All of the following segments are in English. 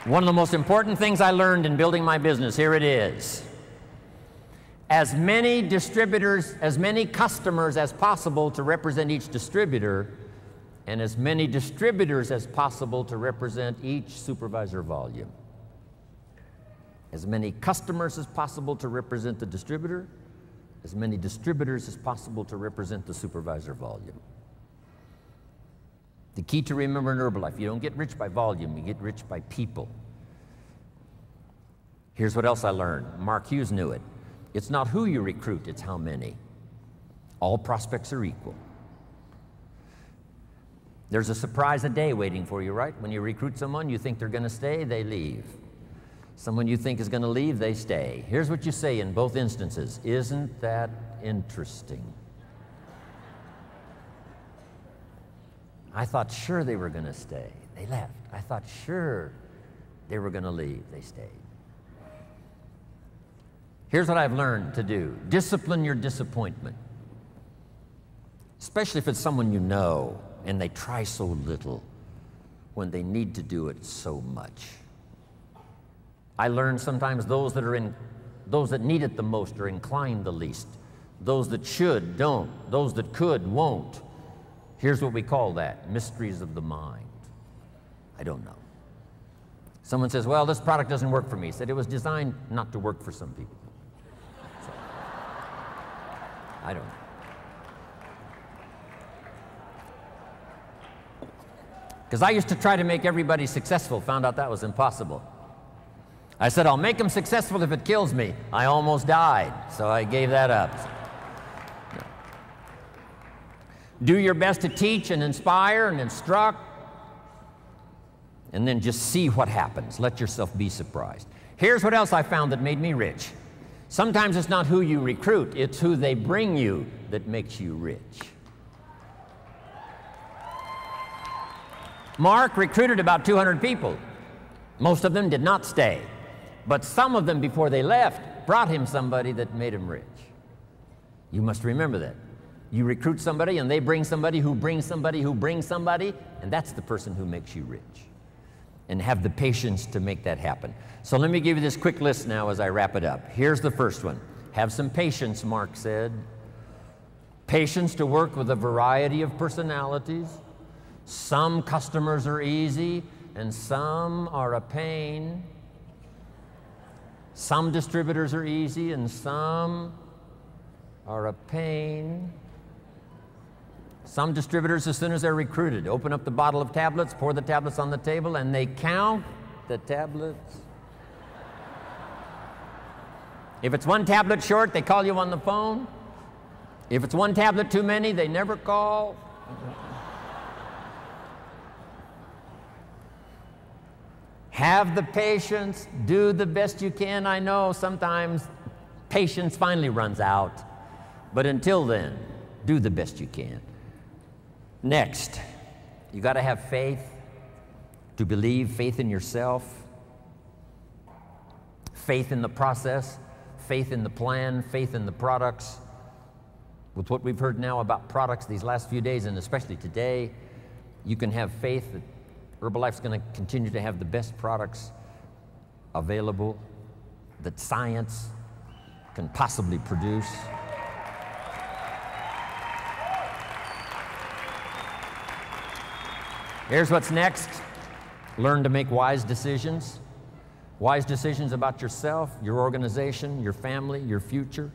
One of the most important things I learned in building my business, here it is. As many distributors, as many customers as possible to represent each distributor, and as many distributors as possible to represent each supervisor volume. As many customers as possible to represent the distributor, as many distributors as possible to represent the supervisor volume. The key to remember in Herbalife, you don't get rich by volume, you get rich by people. Here's what else I learned. Mark Hughes knew it. It's not who you recruit, it's how many. All prospects are equal. There's a surprise a day waiting for you, right? When you recruit someone, you think they're going to stay, they leave. Someone you think is going to leave, they stay. Here's what you say in both instances. Isn't that interesting? I thought sure they were going to stay. They left. I thought sure they were going to leave. They stayed. Here's what I've learned to do. Discipline your disappointment. Especially if it's someone you know and they try so little when they need to do it so much. I learned sometimes those that need it the most are inclined the least. Those that should, don't. Those that could, won't. Here's what we call that, mysteries of the mind. I don't know. Someone says, well, this product doesn't work for me. I said, it was designed not to work for some people. So, I don't know. Because I used to try to make everybody successful, found out that was impossible. I said, I'll make them successful if it kills me. I almost died, so I gave that up. Do your best to teach and inspire and instruct, and then just see what happens. Let yourself be surprised. Here's what else I found that made me rich. Sometimes it's not who you recruit, it's who they bring you that makes you rich. Mark recruited about 200 people. Most of them did not stay, but some of them before they left brought him somebody that made him rich. You must remember that. You recruit somebody and they bring somebody who brings somebody who brings somebody, and that's the person who makes you rich. And have the patience to make that happen. So let me give you this quick list now as I wrap it up. Here's the first one. Have some patience, Mark said. Patience to work with a variety of personalities. Some customers are easy and some are a pain. Some distributors are easy and some are a pain. Some distributors, as soon as they're recruited, open up the bottle of tablets, pour the tablets on the table, and they count the tablets. If it's one tablet short, they call you on the phone. If it's one tablet too many, they never call. Have the patience, do the best you can. I know sometimes patience finally runs out, but until then, do the best you can. Next, you got to have faith to believe, faith in yourself, faith in the process, faith in the plan, faith in the products. With what we've heard now about products these last few days, and especially today, you can have faith that Herbalife's going to continue to have the best products available that science can possibly produce. Here's what's next. Learn to make wise decisions. Wise decisions about yourself, your organization, your family, your future.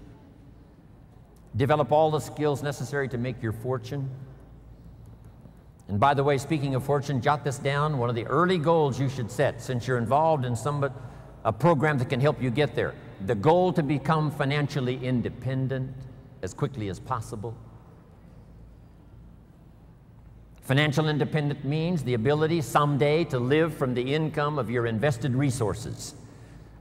Develop all the skills necessary to make your fortune. And by the way, speaking of fortune, jot this down. One of the early goals you should set, since you're involved in a program that can help you get there. The goal to become financially independent as quickly as possible. Financial independence means the ability someday to live from the income of your invested resources.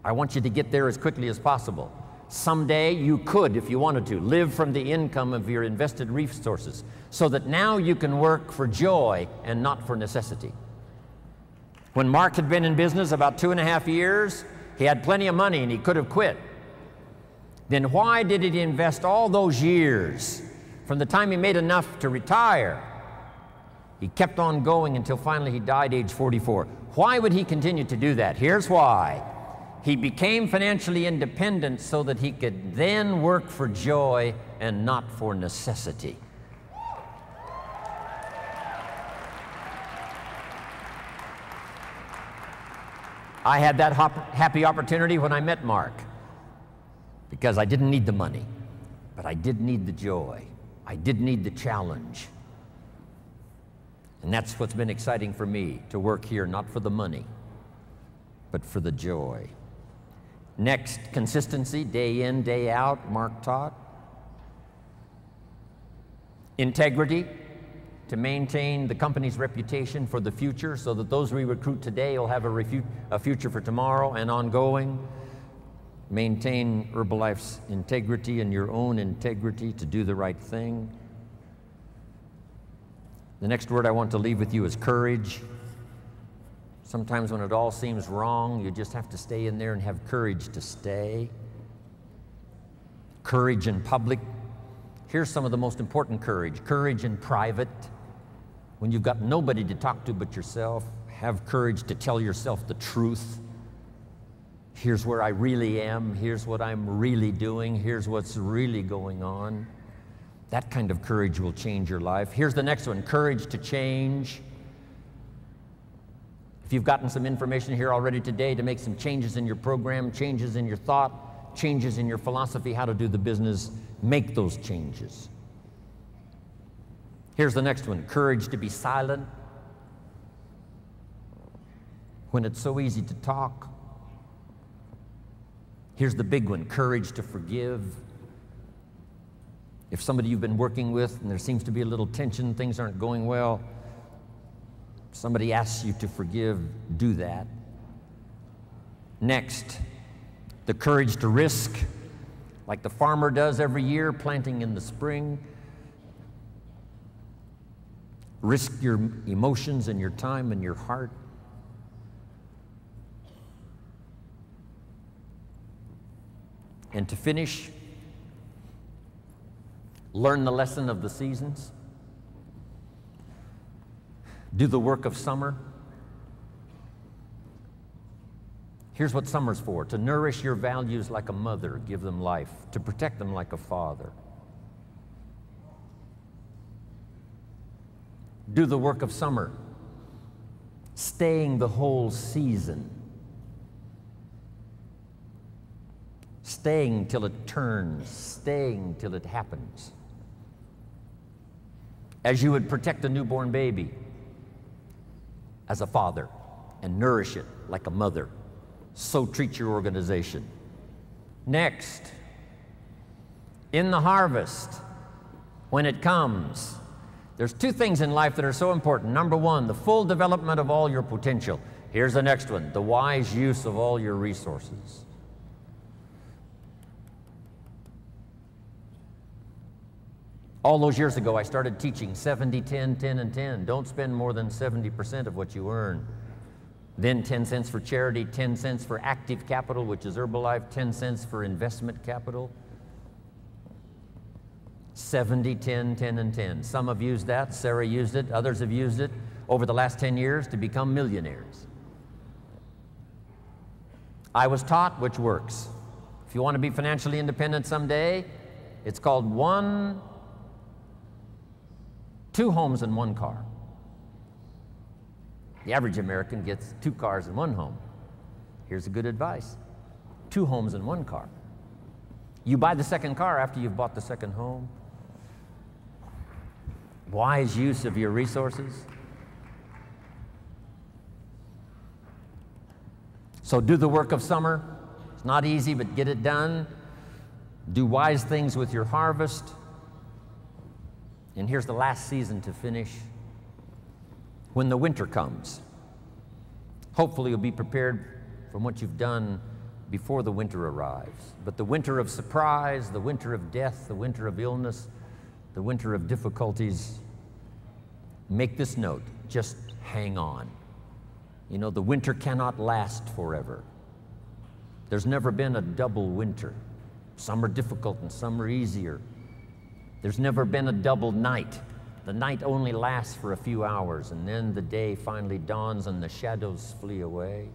I want you to get there as quickly as possible. Someday you could, if you wanted to, live from the income of your invested resources so that now you can work for joy and not for necessity. When Mark had been in business about 2.5 years, he had plenty of money and he could have quit. Then why did he invest all those years from the time he made enough to retire He kept on going until finally he died age 44. Why would he continue to do that? Here's why. He became financially independent so that he could then work for joy and not for necessity. I had that happy opportunity when I met Mark, because I didn't need the money, but I did need the joy. I did need the challenge. And that's what's been exciting for me, to work here, not for the money, but for the joy. Next, consistency, day in, day out, Mark taught. Integrity, to maintain the company's reputation for the future so that those we recruit today will have a future for tomorrow and ongoing. Maintain Herbalife's integrity and your own integrity to do the right thing. The next word I want to leave with you is courage. Sometimes when it all seems wrong, you just have to stay in there and have courage to stay. Courage in public. Here's some of the most important courage. Courage in private. When you've got nobody to talk to but yourself, have courage to tell yourself the truth. Here's where I really am. Here's what I'm really doing. Here's what's really going on. That kind of courage will change your life. Here's the next one, courage to change. If you've gotten some information here already today to make some changes in your program, changes in your thought, changes in your philosophy, how to do the business, make those changes. Here's the next one, courage to be silent when it's so easy to talk. Here's the big one, courage to forgive. If somebody you've been working with and there seems to be a little tension, things aren't going well, somebody asks you to forgive, do that. Next, the courage to risk, like the farmer does every year, planting in the spring. Risk your emotions and your time and your heart. And to finish, learn the lesson of the seasons. Do the work of summer. Here's what summer's for: to nourish your values like a mother, give them life, to protect them like a father. Do the work of summer, staying the whole season, staying till it turns, staying till it happens. As you would protect a newborn baby as a father and nourish it like a mother, so treat your organization. Next, in the harvest, when it comes, there's two things in life that are so important. Number one, the full development of all your potential. Here's the next one, the wise use of all your resources. All those years ago, I started teaching 70, 10, 10, and 10. Don't spend more than 70% of what you earn. Then 10 cents for charity, 10 cents for active capital, which is Herbalife, 10 cents for investment capital. 70, 10, 10, and 10. Some have used that. Sarah used it. Others have used it over the last 10 years to become millionaires. I was taught which works. If you want to be financially independent someday, it's called 2 homes and 1 car. The average American gets 2 cars and 1 home. Here's a good advice: 2 homes and 1 car. You buy the second car after you've bought the second home. Wise use of your resources. So do the work of summer. It's not easy, but get it done. Do wise things with your harvest. And here's the last season to finish. When the winter comes, hopefully you'll be prepared from what you've done before the winter arrives. But the winter of surprise, the winter of death, the winter of illness, the winter of difficulties, make this note: just hang on. You know, the winter cannot last forever. There's never been a double winter. Some are difficult and some are easier. There's never been a double night. The night only lasts for a few hours, and then the day finally dawns and the shadows flee away.